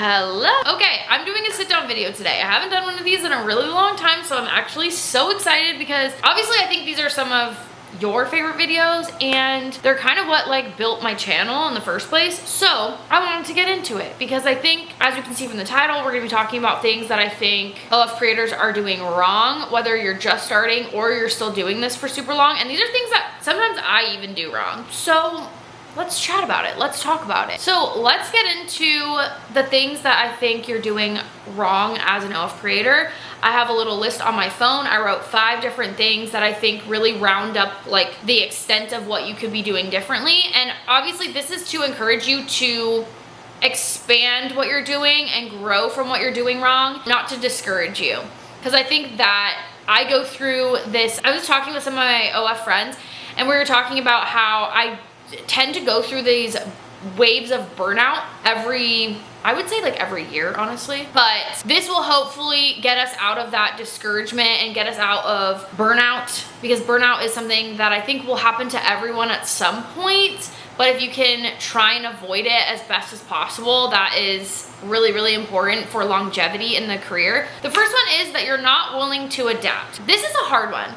Hello. Okay, I'm doing a sit down video today. I haven't done one of these in a really long time, so I'm actually so excited because obviously I think these are some of your favorite videos and they're kind of what like built my channel in the first place. So I wanted to get into it because I think, as you can see from the title, we're gonna be talking about things that I think OF creators are doing wrong, whether you're just starting or you're still doing this for super long. And these are things that sometimes I even do wrong. So let's chat about it. Let's talk about it. So let's get into the things that I think you're doing wrong as an OF creator. I have a little list on my phone. I wrote 5 different things that I think really round up like the extent of what you could be doing differently. And obviously this is to encourage you to expand what you're doing and grow from what you're doing wrong, not to discourage you. Because I think that I go through this. I was talking with some of my OF friends and we were talking about how I tend to go through these waves of burnout I would say like every year, honestly. But this will hopefully get us out of that discouragement and get us out of burnout, because burnout is something that I think will happen to everyone at some point. But if you can try and avoid it as best as possible, that is really, really important for longevity in the career. The first one is that you're not willing to adapt. This is a hard one.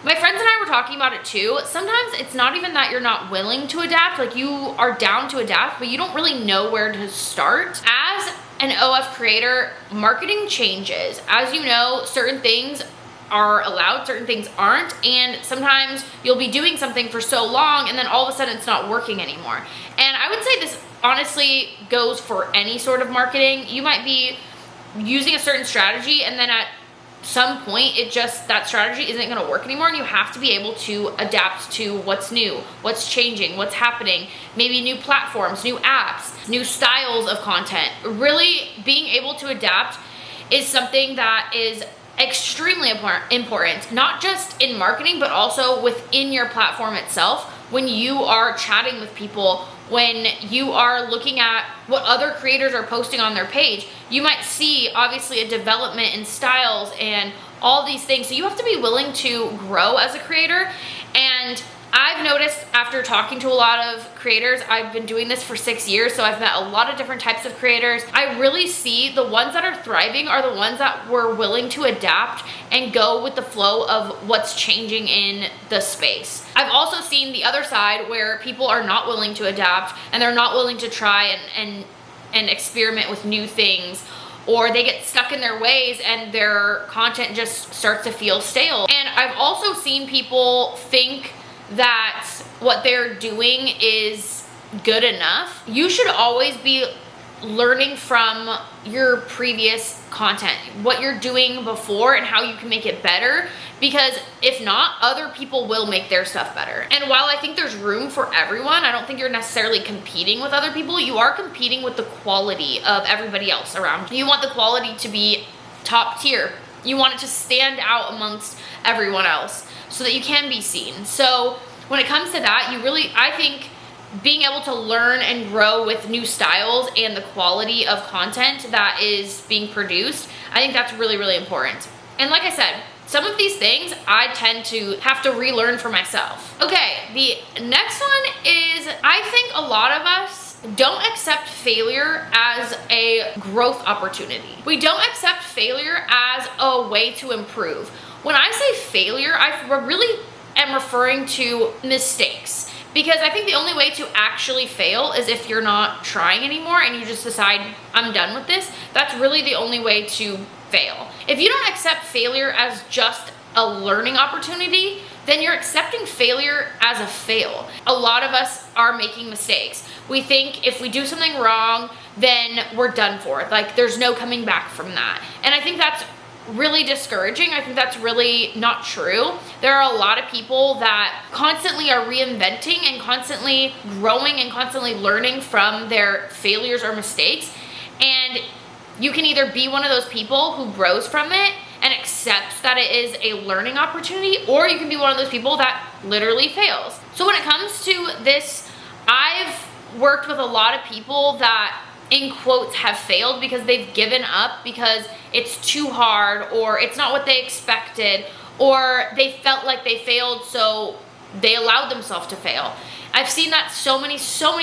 My friends and I were talking about it too. Sometimes it's not even that you're not willing to adapt, like you are down to adapt, but you don't really know where to start. As an OF creator, marketing changes. As you know, certain things are allowed, certain things aren't, and sometimes you'll be doing something for so long and then all of a sudden it's not working anymore. And I would say this honestly goes for any sort of marketing. You might be using a certain strategy and then at some point that strategy isn't going to work anymore, and you have to be able to adapt to what's new, what's changing, what's happening, maybe new platforms, new apps, new styles of content. Really being able to adapt is something that is extremely important, not just in marketing but also within your platform itself. When you are chatting with people, when you are looking at what other creators are posting on their page, you might see obviously a development in styles and all these things. So you have to be willing to grow as a creator. And I've noticed after talking to a lot of creators, I've been doing this for 6 years, so I've met a lot of different types of creators. I really see the ones that are thriving are the ones that were willing to adapt and go with the flow of what's changing in the space. I've also seen the other side where people are not willing to adapt and they're not willing to try and experiment with new things, or they get stuck in their ways and their content just starts to feel stale. And I've also seen people think that what they're doing is good enough. You should always be learning from your previous content, what you're doing before and how you can make it better, because if not, other people will make their stuff better. And while I think there's room for everyone, I don't think you're necessarily competing with other people. You are competing with the quality of everybody else around you. You want the quality to be top tier. You want it to stand out amongst everyone else so that you can be seen. So when it comes to that, I think being able to learn and grow with new styles and the quality of content that is being produced, I think that's really, really important. And like I said, some of these things I tend to have to relearn for myself. Okay, the next one is, I think a lot of us don't accept failure as a growth opportunity. We don't accept failure as a way to improve. When I say failure, I really am referring to mistakes, because I think the only way to actually fail is if you're not trying anymore and you just decide, I'm done with this. That's really the only way to fail. If you don't accept failure as just a learning opportunity, then you're accepting failure as a fail. A lot of us are making mistakes. We think if we do something wrong, then we're done for it. Like there's no coming back from that. And I think that's really discouraging. I think that's really not true. There are a lot of people that constantly are reinventing and constantly growing and constantly learning from their failures or mistakes. And you can either be one of those people who grows from it and accepts that it is a learning opportunity, or you can be one of those people that literally fails. So when it comes to this, I've worked with a lot of people that in quotes have failed because they've given up because it's too hard, or it's not what they expected, or they felt like they failed so they allowed themselves to fail. I've seen that so many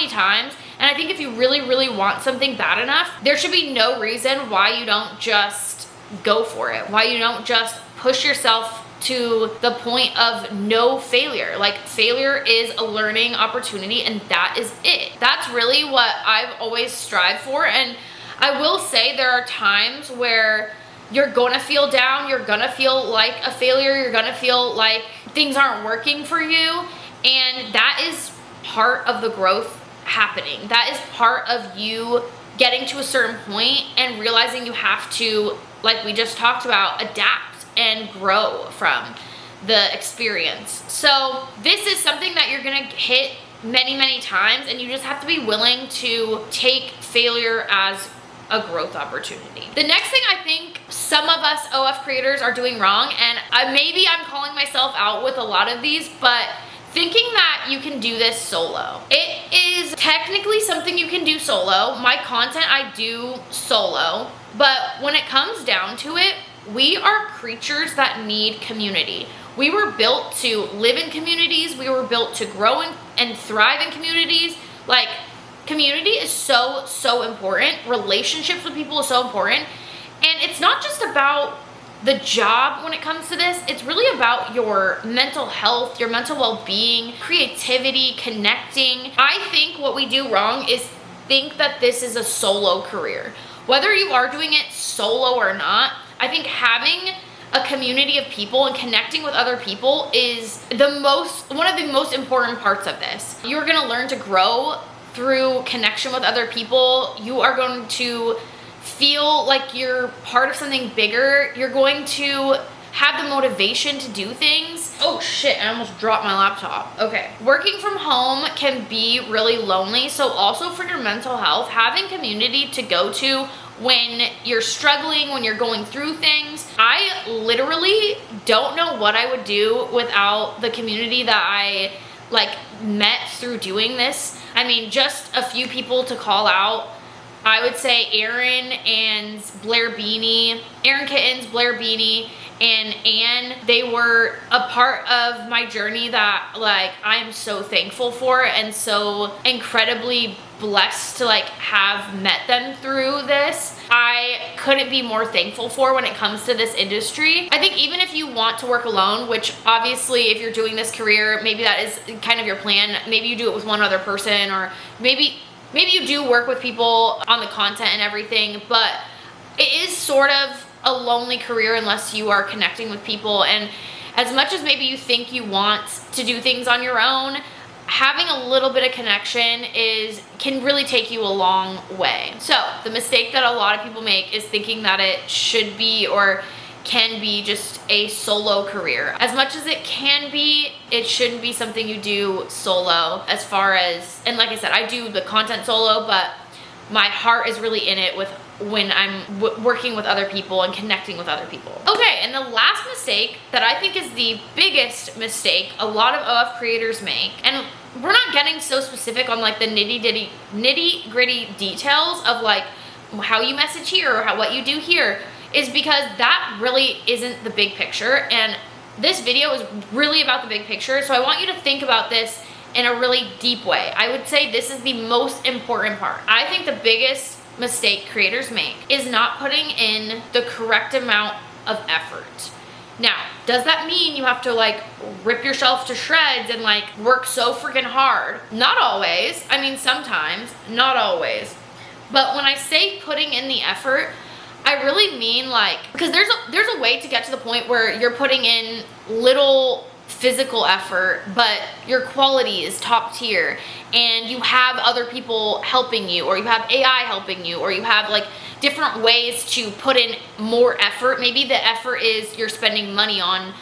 times, And I think if you really, really want something bad enough, there should be no reason why you don't just go for it, why you don't just push yourself to the point of no failure. Like, failure is a learning opportunity, and that is it. That's really what I've always strived for. And I will say there are times where you're gonna feel down, you're gonna feel like a failure, you're gonna feel like things aren't working for you, and that is part of the growth happening. That is part of you getting to a certain point and realizing you have to, like we just talked about, adapt and grow from the experience. So this is something that you're gonna hit many, many times, and you just have to be willing to take failure as a growth opportunity. The next thing I think some of us OF creators are doing wrong, and maybe I'm calling myself out with a lot of these, but thinking that you can do this solo. It is technically something you can do solo. My content I do solo, but when it comes down to it, we are creatures that need community. We were built to live in communities. We were built to grow and thrive in communities. Like, community is so, so important. Relationships with people is so important. And it's not just about the job when it comes to this. It's really about your mental health, your mental well-being, creativity, connecting. I think what we do wrong is think that this is a solo career. Whether you are doing it solo or not, I think having a community of people and connecting with other people is one of the most important parts of this. You're gonna learn to grow through connection with other people. You are going to feel like you're part of something bigger. You're going to have the motivation to do things. Oh shit, I almost dropped my laptop. Okay. Working from home can be really lonely, so also for your mental health, having community to go to when you're struggling, when you're going through things. I literally don't know what I would do without the community that I met through doing this. I mean, just a few people to call out. I would say Aaron and Blair Beanie, Aaron Kittens, Blair Beanie, and Anne. They were a part of my journey that I'm so thankful for and so incredibly blessed to have met them through this. I couldn't be more thankful for when it comes to this industry. I think even if you want to work alone, which obviously if you're doing this career, maybe that is kind of your plan. Maybe you do it with one other person, or maybe you do work with people on the content and everything, but it is sort of a lonely career unless you are connecting with people. And as much as maybe you think you want to do things on your own, having a little bit of connection can really take you a long way. So the mistake that a lot of people make is thinking that it should be or can be just a solo career. As much as it can be, it shouldn't be something you do solo. As far as, and like I said, I do the content solo, but my heart is really in it when I'm working with other people and connecting with other people. Okay, and the last mistake that I think is the biggest mistake a lot of OF creators make, and we're not getting so specific on the nitty gritty details of how you message here or what you do here, is because that really isn't the big picture, and this video is really about the big picture. So I want you to think about this in a really deep way. I would say this is the most important part. I think the biggest mistake creators make is not putting in the correct amount of effort. Now, does that mean you have to rip yourself to shreds and work so freaking hard? Not always. I mean, sometimes, not always. But when I say putting in the effort, I really mean because there's a way to get to the point where you're putting in little physical effort, but your quality is top tier and you have other people helping you, or you have AI helping you, or you have different ways to put in more effort. Maybe the effort is you're spending money on,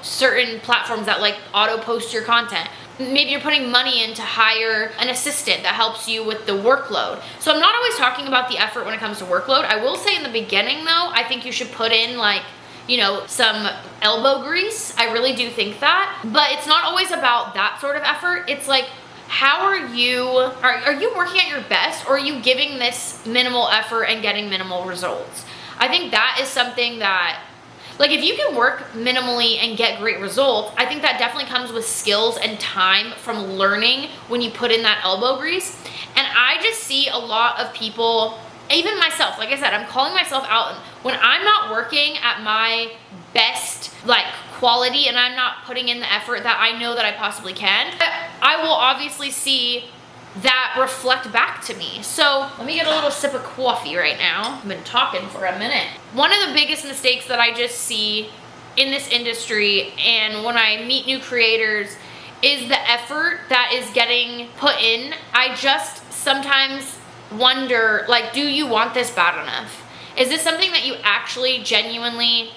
certain platforms that auto post your content. Maybe you're putting money in to hire an assistant that helps you with the workload. So I'm not always talking about the effort when it comes to workload. I will say in the beginning though, I think you should put in some elbow grease. I really do think that, but it's not always about that sort of effort. It's how are you working at your best, or are you giving this minimal effort and getting minimal results? I think that is something that, Like if you can work minimally and get great results, I think that definitely comes with skills and time from learning when you put in that elbow grease. And I just see a lot of people, even myself, like I said, I'm calling myself out. When I'm not working at my best like quality and I'm not putting in the effort that I know that I possibly can, I will obviously see that reflect back to me. So let me get a little sip of coffee right now. I've been talking for a minute. One of the biggest mistakes that I just see in this industry and when I meet new creators is the effort that is getting put in. I just sometimes wonder, like, do you want this bad enough? Is this something that you actually genuinely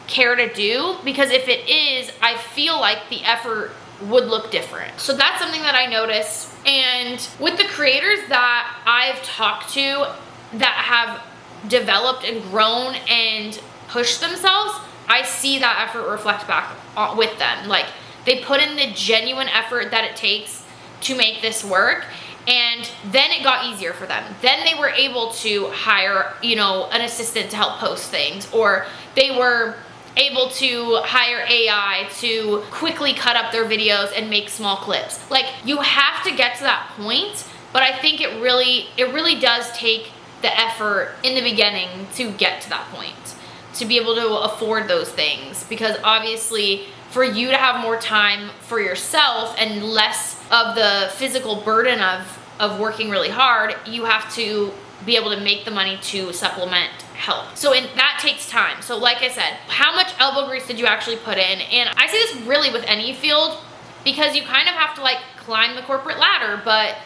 care to do? Because if it is, I feel like the effort would look different. So that's something that I notice. And with the creators that I've talked to that have developed and grown and pushed themselves, I see that effort reflect back with them. Like they put in the genuine effort that it takes to make this work. And then it got easier for them. Then they were able to hire, you know, an assistant to help post things, or they were able to hire AI to quickly cut up their videos and make small clips. Like you have to get to that point, but I think it really does take the effort in the beginning to get to that point, to be able to afford those things, because obviously for you to have more time for yourself and less of the physical burden of working really hard, you have to be able to make the money to supplement help. So that takes time. So like I said, how much elbow grease did you actually put in? And I see this really with any field, because you kind of have to like climb the corporate ladder, but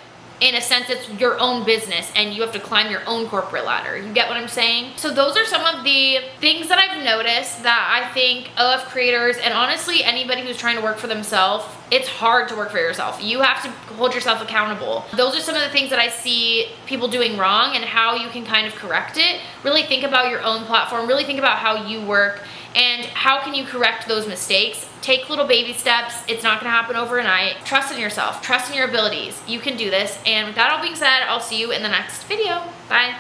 in a sense it's your own business and you have to climb your own corporate ladder. You get what I'm saying? So those are some of the things that I've noticed that I think of creators, and honestly anybody who's trying to work for themselves, it's hard to work for yourself. You have to hold yourself accountable. Those are some of the things that I see people doing wrong and how you can kind of correct it. Really think about your own platform, really think about how you work and how can you correct those mistakes. Take little baby steps. It's not gonna happen overnight. Trust in yourself, trust in your abilities. You can do this. And with that all being said, I'll see you in the next video. Bye.